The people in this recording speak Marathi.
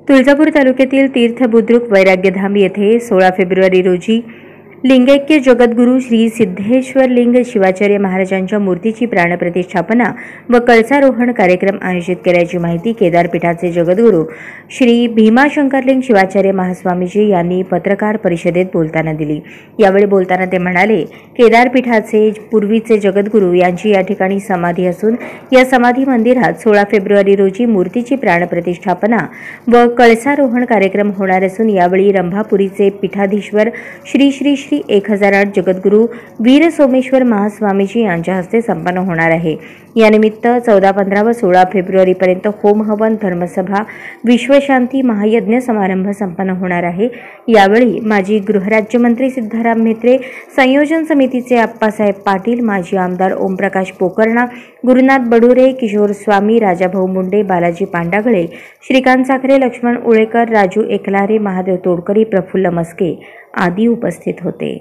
तुळजापूर तालुक्यातील तीर्थ बुद्रुक वैराग्यधाम येथे 16 फेब्रुवारी रोजी लिंगैक्य जगद्गुरू श्री सिद्धेश्वरलिंग शिवाचार्य महाराजांच्या मूर्तीची प्राणप्रतिष्ठापना व कळसारोहण कार्यक्रम आयोजित केल्याची माहिती केदारपीठाचे जगद्गुरू श्री भीमाशंकरलिंग शिवाचार्य महास्वामीजी यांनी पत्रकार परिषदेत बोलताना दिली। यावेळी बोलताना ते म्हणाले, केदारपीठाचे पूर्वीचे जगद्गुरू यांची या ठिकाणी समाधी असून या समाधी मंदिरात 16 फेब्रुवारी रोजी मूर्तीची प्राणप्रतिष्ठापना व कळसारोहण कार्यक्रम होणार असून यावेळी रंभापुरीचे पीठाधीश्वर श्री श्री श्री 1008 जगद्गुरू वीर सोमेश्वर महास्वामीजी यांच्या हस्ते संपन्न होणार आहे। यानिमित्त 14, 15 व 16 फेब्रुवारी पर्यंत होम हवन, धर्मसभा, विश्वशांती महायज्ञ समारंभ संपन्न होणार आहे। यावेळी माजी गृहराज्यमंत्री सिद्धाराम म्हेत्रे, संयोजन समितीचे आप्पासाहेब पाटील, माजी आमदार ओमप्रकाश पोकर्णा, गुरुनाथ बडुरे, किशोर स्वामी, राजाभाऊ मुंडे, बालाजी पांडागळे, श्रीकांत साखरे, लक्ष्मण उळेकर, राजू एकलारे, महादेव तोडकरी, प्रफुल्ल मस्के आदी उपस्थित होते।